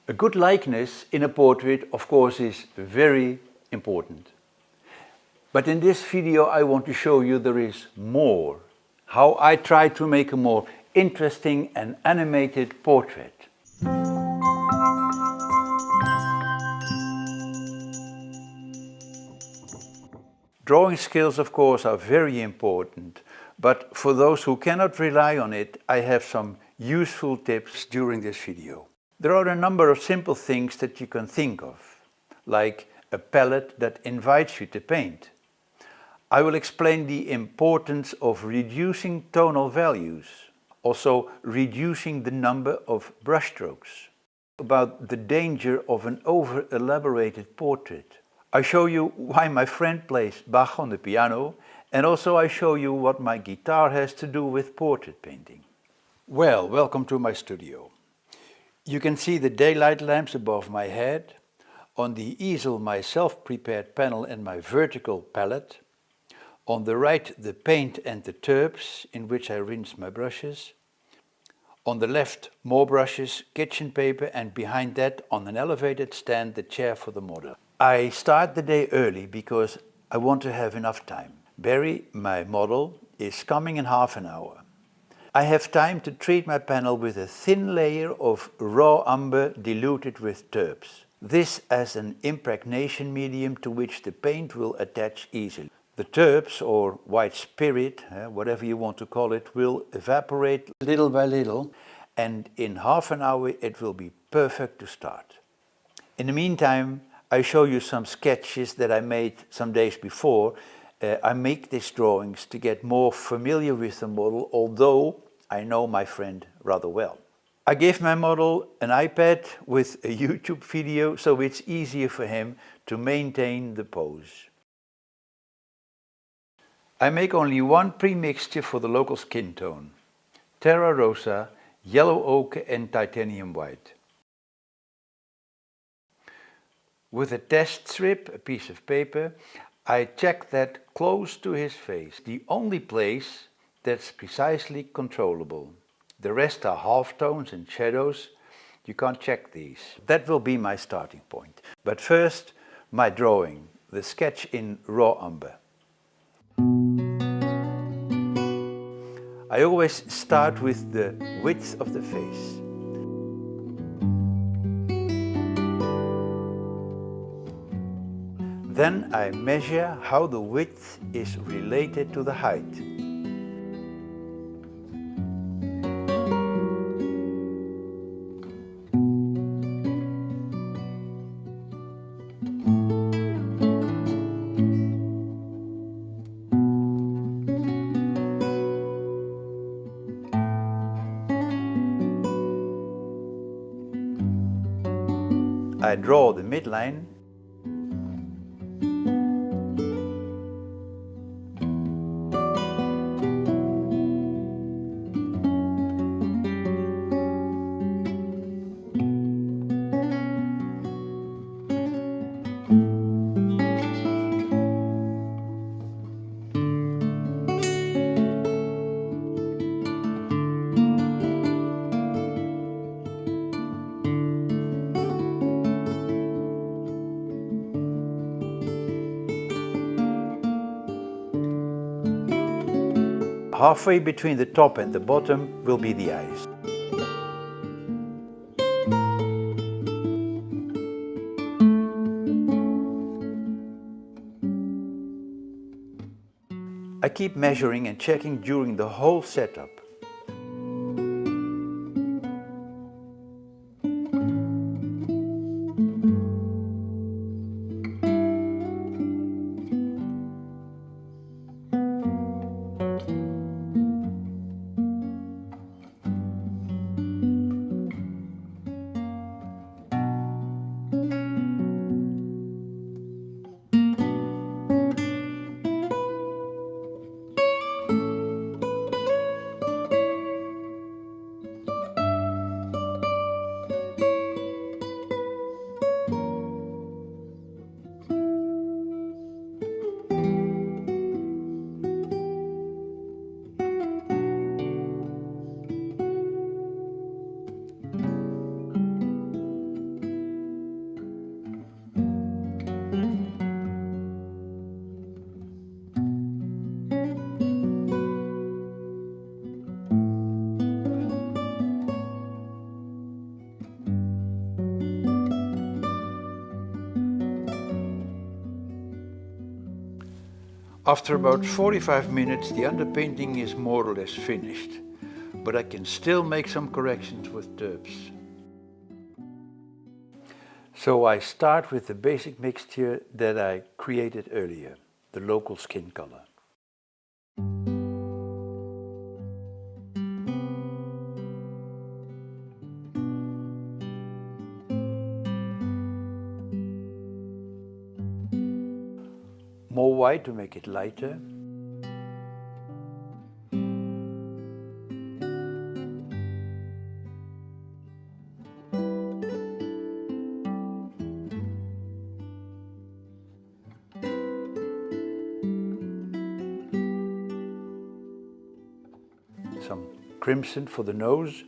A good likeness in a portrait, of course, is very important. But in this video I want to show you there is more. How I try to make a more interesting and animated portrait. Drawing skills, of course, are very important, but for those who cannot rely on it, I have some useful tips during this video. There are a number of simple things that you can think of, like a palette that invites you to paint. I will explain the importance of reducing tonal values, also reducing the number of brushstrokes, about the danger of an over-elaborated portrait. I show you why my friend plays Bach on the piano, and also I show you what my guitar has to do with portrait painting. Well, welcome to my studio. You can see the daylight lamps above my head, on the easel my self-prepared panel and my vertical palette, on the right the paint and the tubes in which I rinse my brushes, on the left more brushes, kitchen paper, and behind that on an elevated stand the chair for the model. I start the day early because I want to have enough time. Barry, my model, is coming in half an hour. I have time to treat my panel with a thin layer of raw umber diluted with tubes. This as an impregnation medium to which the paint will attach easily. The tubes, or white spirit, whatever you want to call it, will evaporate little by little, and in half an hour it will be perfect to start. In the meantime, I show you some sketches that I made some days before. I make these drawings to get more familiar with the model, although I know my friend rather well. I gave my model an iPad with a YouTube video, so it's easier for him to maintain the pose. I make only one pre-mixture for the local skin tone: Terra Rosa, Yellow Ochre and Titanium White. With a test strip, a piece of paper, I check that close to his face, the only place that's precisely controllable. The rest are halftones and shadows. You can't check these. That will be my starting point. But first, my drawing, the sketch in raw umber. I always start with the width of the face. Then I measure how the width is related to the height. I draw the midline. Halfway between the top and the bottom will be the eyes. I keep measuring and checking during the whole setup. After about 45 minutes, the underpainting is more or less finished, but I can still make some corrections with tubes. So I start with the basic mixture that I created earlier, the local skin color. More white to make it lighter. Some crimson for the nose.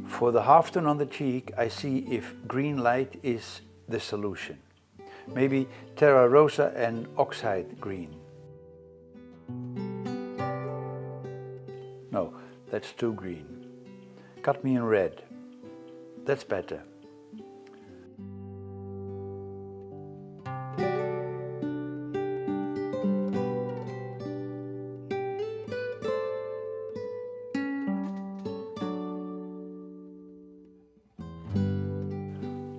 For the halftone on the cheek, I see if green light is the solution. Maybe Terra Rosa and Oxide green. No, that's too green. Cadmium red. That's better.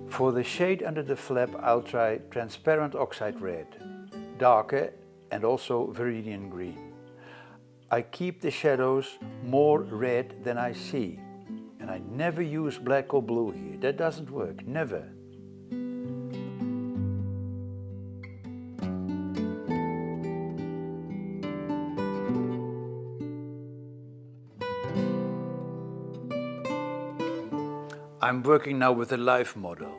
For the shade under the flap, I'll try transparent oxide red, darker and also viridian green. I keep the shadows more red than I see, and I never use black or blue here. That doesn't work, never. I'm working now with a live model.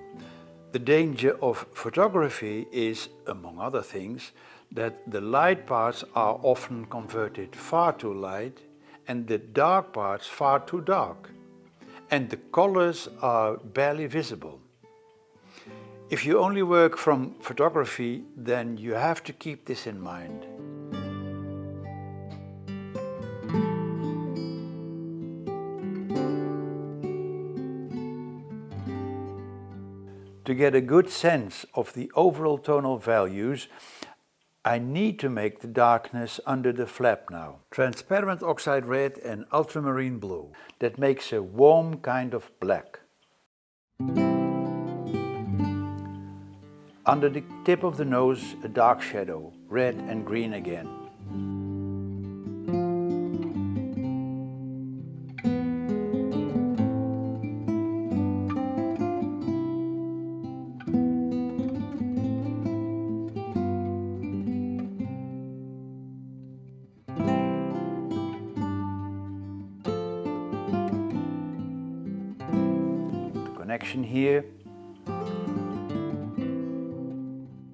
The danger of photography is, among other things, that the light parts are often converted far too light and the dark parts far too dark, and the colors are barely visible. If you only work from photography, then you have to keep this in mind. To get a good sense of the overall tonal values, I need to make the darkness under the flap now. Transparent oxide red and ultramarine blue. That makes a warm kind of black. Under the tip of the nose, a dark shadow, red and green again. Connection here.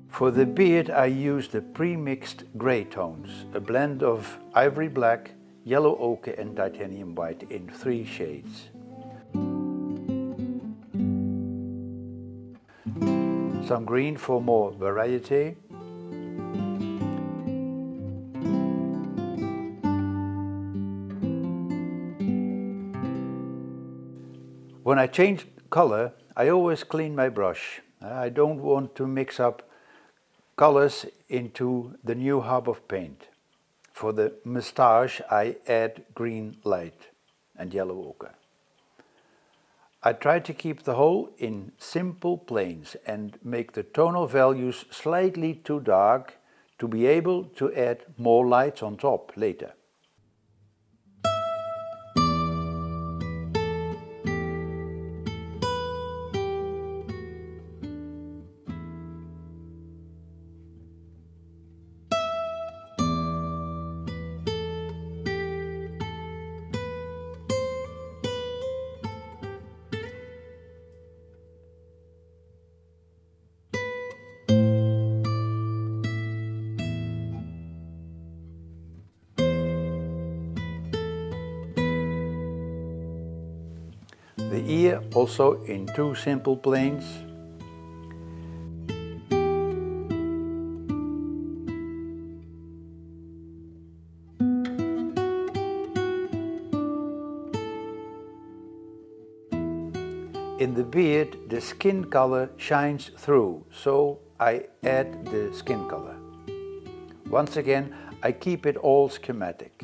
For the beard I used the pre-mixed grey tones, a blend of ivory black, yellow ochre and titanium white in 3 shades. Some green for more variety. When I change color, I always clean my brush. I don't want to mix up colors into the new hub of paint. For the moustache, I add green light and yellow ochre. I try to keep the whole in simple planes and make the tonal values slightly too dark to be able to add more lights on top later. The ear also in 2 simple planes. In the beard, the skin color shines through, so I add the skin color. Once again, I keep it all schematic.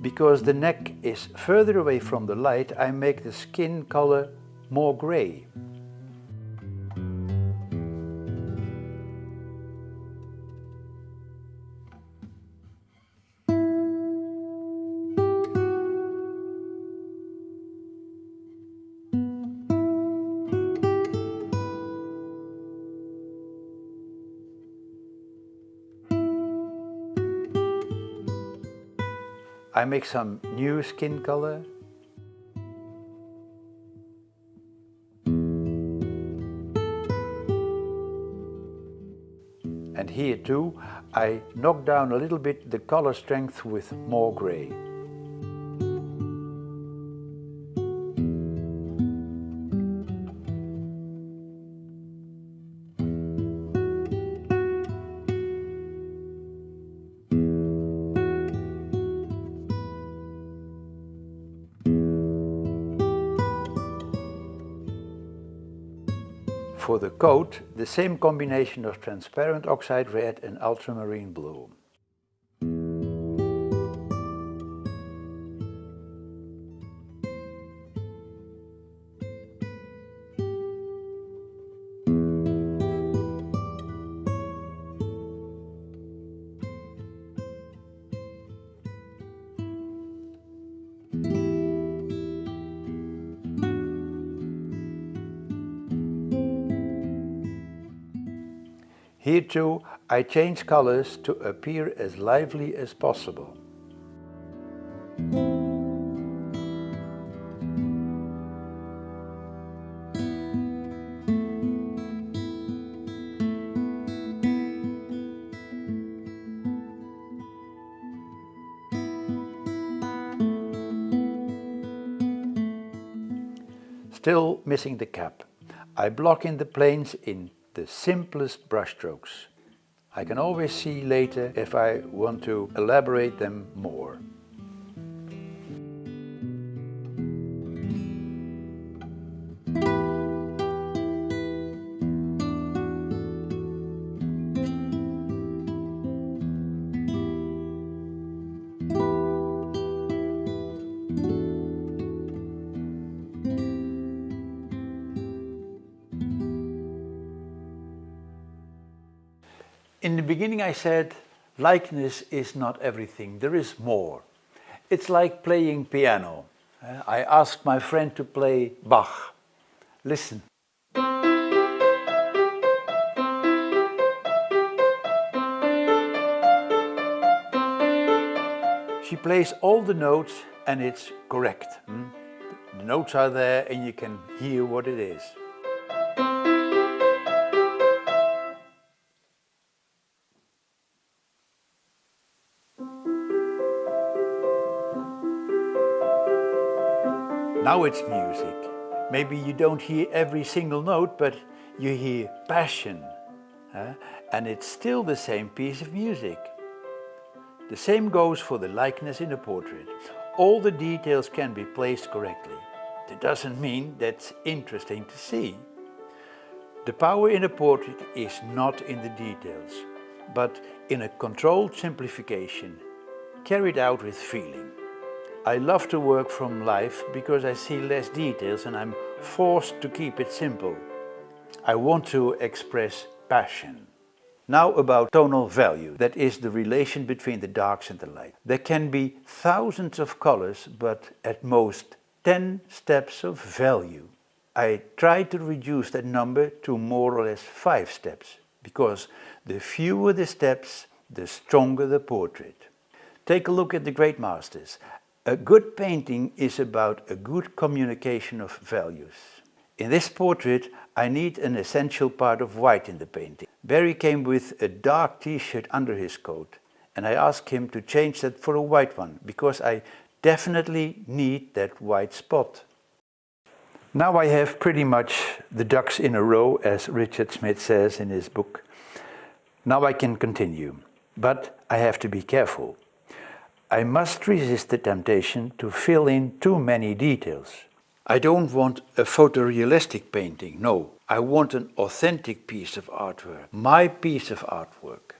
Because the neck is further away from the light, I make the skin color more gray. I make some new skin color. And here too, I knock down a little bit the color strength with more gray. For the coat, the same combination of transparent oxide red and ultramarine blue. Here too, I change colors to appear as lively as possible. Still missing the cap. I block in the planes in the simplest brushstrokes. I can always see later if I want to elaborate them more. In the beginning I said, likeness is not everything, there is more. It's like playing piano. I asked my friend to play Bach. Listen. She plays all the notes and it's correct. The notes are there and you can hear what it is. Now it's music. Maybe you don't hear every single note, but you hear passion. And it's still the same piece of music. The same goes for the likeness in a portrait. All the details can be placed correctly. That doesn't mean that's interesting to see. The power in a portrait is not in the details, but in a controlled simplification, carried out with feeling. I love to work from life because I see less details and I'm forced to keep it simple. I want to express passion. Now about tonal value, that is the relation between the darks and the light. There can be thousands of colors, but at most 10 steps of value. I try to reduce that number to more or less 5 steps, because the fewer the steps, the stronger the portrait. Take a look at the great masters. A good painting is about a good communication of values. In this portrait, I need an essential part of white in the painting. Barry came with a dark t-shirt under his coat, and I asked him to change that for a white one, because I definitely need that white spot. Now I have pretty much the ducks in a row, as Richard Smith says in his book. Now I can continue, but I have to be careful. I must resist the temptation to fill in too many details. I don't want a photorealistic painting, no. I want an authentic piece of artwork, my piece of artwork.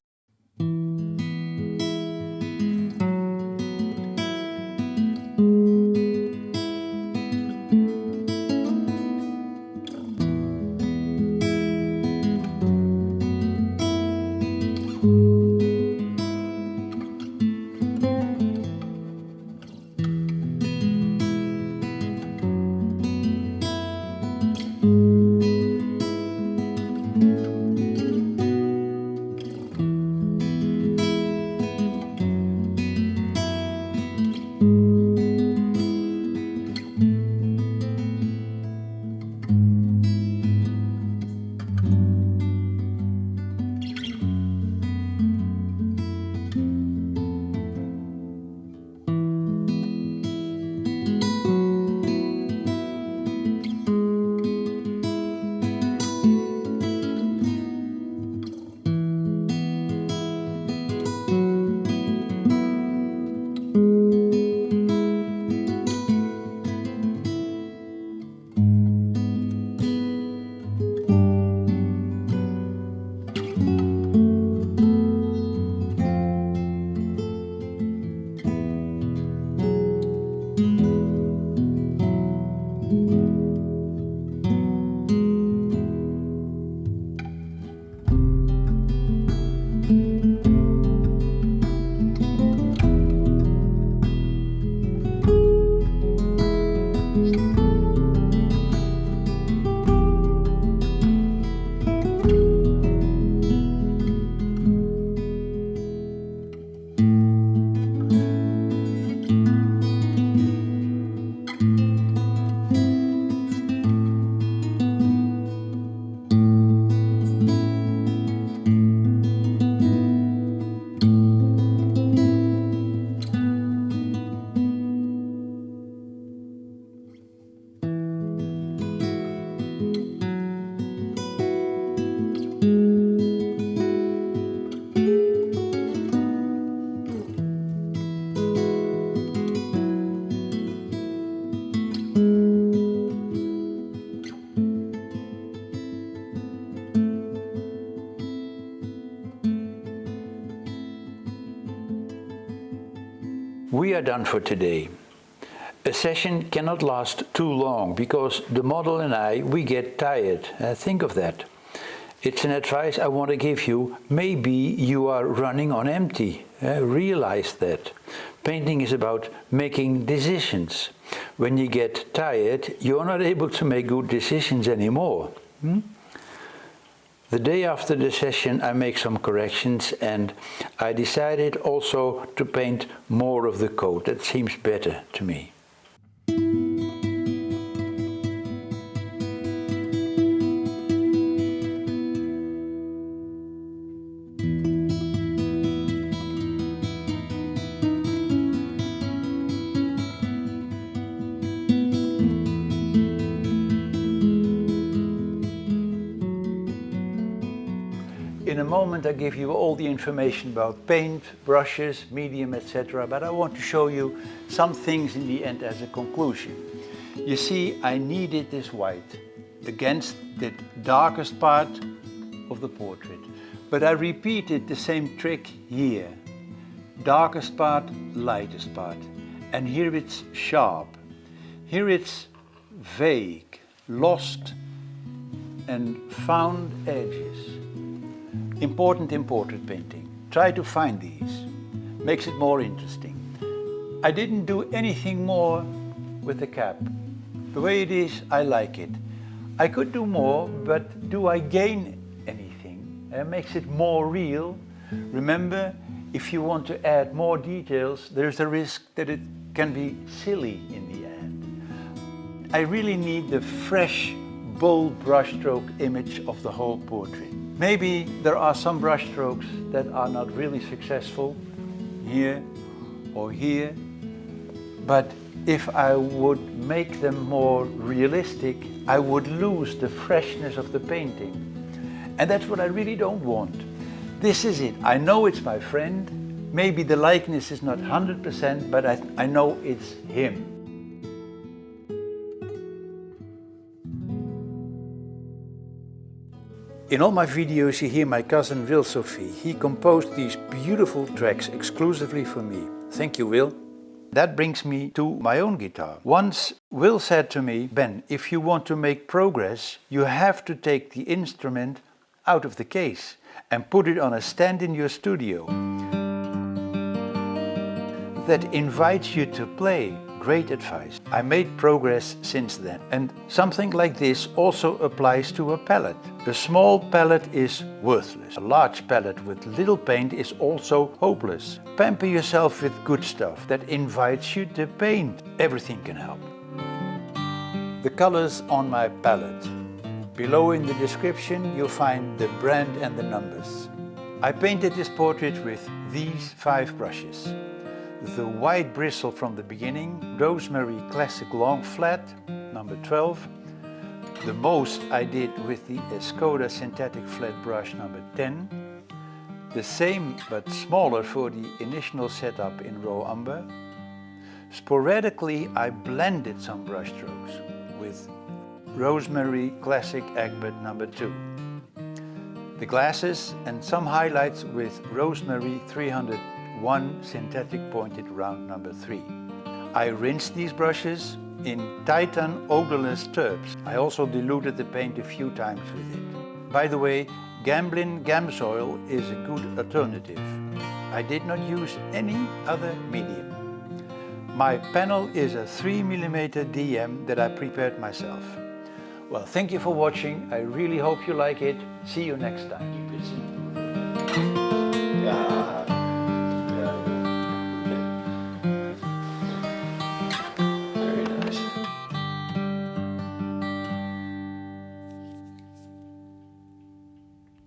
We are done for today. A session cannot last too long because the model and I, we get tired. Think of that. It's an advice I want to give you. Maybe you are running on empty. Realize that. Painting is about making decisions. When you get tired, you're not able to make good decisions anymore. The day after the session I make some corrections and I decided also to paint more of the coat. That seems better to me. In a moment I give you all the information about paint, brushes, medium, etc. But I want to show you some things in the end as a conclusion. You see, I needed this white. against the darkest part of the portrait. But I repeated the same trick here. Darkest part, lightest part. And here it's sharp. Here it's vague, lost and found edges. Important in portrait painting. Try to find these. Makes it more interesting. I didn't do anything more with the cap. The way it is, I like it. I could do more, but do I gain anything? It makes it more real. Remember, if you want to add more details, there's a risk that it can be silly in the end. I really need the fresh, bold brushstroke image of the whole portrait. Maybe there are some brushstrokes that are not really successful, here or here, but if I would make them more realistic, I would lose the freshness of the painting. And that's what I really don't want. This is it. I know it's my friend. Maybe the likeness is not 100%, but I know it's him. In all my videos you hear my cousin Will Sophie. He composed these beautiful tracks exclusively for me. Thank you, Will. That brings me to my own guitar. Once Will said to me, Ben, if you want to make progress, you have to take the instrument out of the case and put it on a stand in your studio that invites you to play. Great advice. I made progress since then. And something like this also applies to a palette. A small palette is worthless. A large palette with little paint is also hopeless. Pamper yourself with good stuff that invites you to paint. Everything can help. The colors on my palette. Below in the description you'll find the brand and the numbers. I painted this portrait with these 5 brushes. The white bristle from the beginning, Rosemary Classic Long Flat, number 12. The most I did with the Escoda Synthetic Flat Brush, number 10. The same but smaller for the initial setup in raw umber. Sporadically I blended some brush strokes with Rosemary Classic Egbert, number 2. The glasses and some highlights with Rosemary 301 Synthetic Pointed Round, number 3. I rinsed these brushes in Titan odorless turbs. I also diluted the paint a few times with it. By the way, Gamblin Gamsoil is a good alternative. I did not use any other medium. My panel is a 3mm DM that I prepared myself. Well, thank you for watching. I really hope you like it. See you next time.